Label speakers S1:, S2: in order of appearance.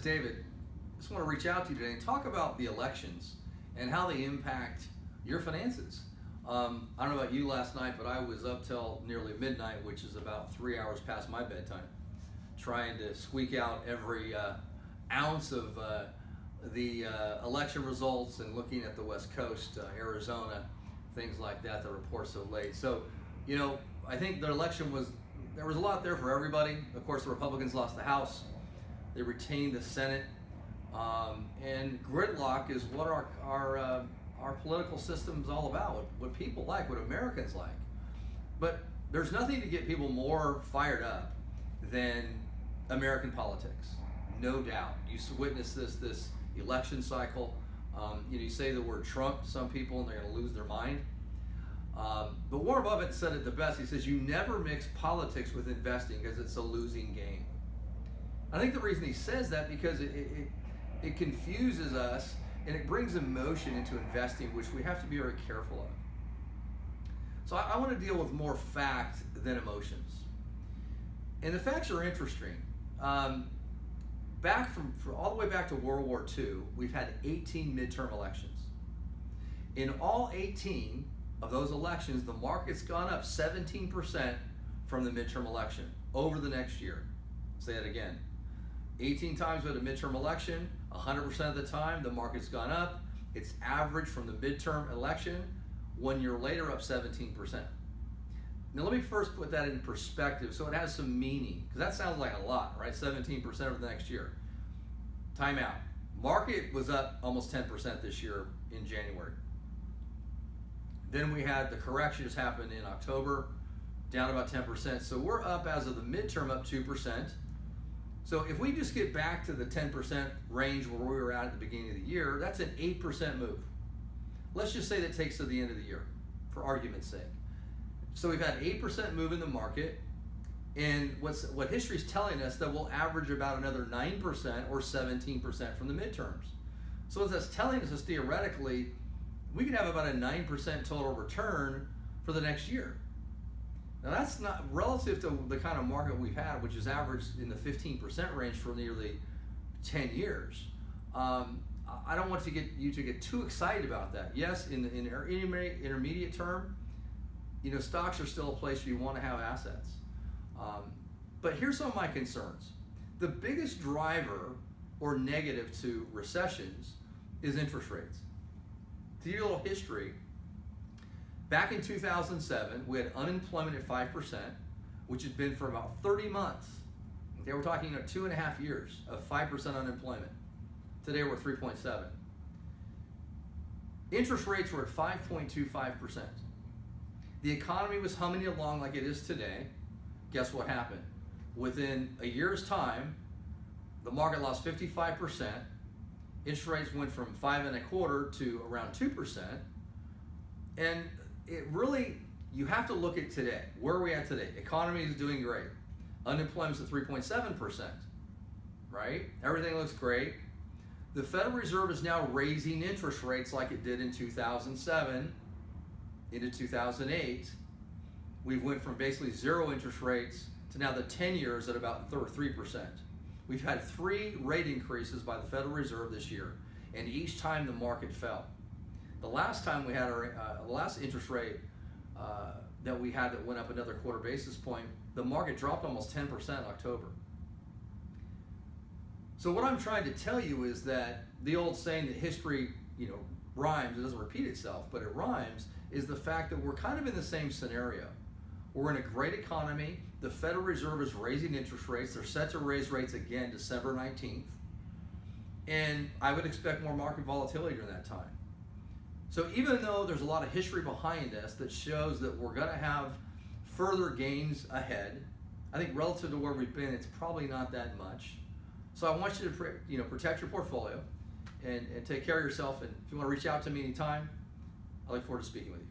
S1: David. I just want to reach out to you today and talk about the elections and how they impact your finances. I don't know about you last night, but I was up till nearly midnight, which is about 3 hours past my bedtime, trying to squeak out every ounce of the election results and looking at the West Coast, Arizona, things like that report so late. So, you know, I think the election there was a lot there for everybody. Of course, the Republicans lost the House. They retained the Senate. And gridlock is what our political system is all about, what people like, what Americans like. But there's nothing to get people more fired up than American politics, no doubt. You witness this election cycle. You say the word Trump to some people and they're going to lose their mind. But Warren Buffett said it the best. He says, you never mix politics with investing because it's a losing game. I think the reason he says that because it confuses us and it brings emotion into investing, which we have to be very careful of. So I want to deal with more fact than emotions. And the facts are interesting. Back from all the way back to World War II, we've had 18 midterm elections. In all 18 of those elections, the market's gone up 17% from the midterm election over the next year. Say that again. 18 times with a midterm election, 100% of the time the market's gone up. It's average from the midterm election, 1 year later up 17%. Now let me first put that in perspective so it has some meaning, because that sounds like a lot, right? 17% over the next year. Time out. Market was up almost 10% this year in January. Then we had the corrections happen in October, down about 10%. So we're up as of the midterm up 2%. So if we just get back to the 10% range where we were at the beginning of the year, that's an 8% move. Let's just say that takes to the end of the year, for argument's sake. So we've had 8% move in the market, and what history's telling us that we'll average about another 9% or 17% from the midterms. So what that's telling us is theoretically, we could have about a 9% total return for the next year. Now that's not relative to the kind of market we've had, which is averaged in the 15% range for nearly 10 years. I don't want you to get too excited about that. Yes, in the intermediate term, stocks are still a place where you want to have assets. But here's some of my concerns. The biggest driver or negative to recessions is interest rates. To give you a little history, back in 2007, we had unemployment at 5%, which had been for about 30 months. Okay, we're talking 2.5 years of 5% unemployment. Today we're at 3.7. Interest rates were at 5.25%. The economy was humming along like it is today. Guess what happened? Within a year's time, the market lost 55%. Interest rates went from 5.25% to around 2%. And it really, you have to look at today. Where are we at today? Economy is doing great. Unemployment's at 3.7%, right? Everything looks great. The Federal Reserve is now raising interest rates like it did in 2007 into 2008. We went from basically zero interest rates to now the 10 years at about 3%. We've had 3 rate increases by the Federal Reserve this year, and each time the market fell. The last time we had the last interest rate that we had that went up another quarter basis point, the market dropped almost 10% in October. So what I'm trying to tell you is that the old saying that history, rhymes, it doesn't repeat itself, but it rhymes, is the fact that we're kind of in the same scenario. We're in a great economy. The Federal Reserve is raising interest rates. They're set to raise rates again December 19th. And I would expect more market volatility during that time. So even though there's a lot of history behind us that shows that we're going to have further gains ahead, I think relative to where we've been, it's probably not that much. So I want you to protect your portfolio and take care of yourself. And if you want to reach out to me anytime, I look forward to speaking with you.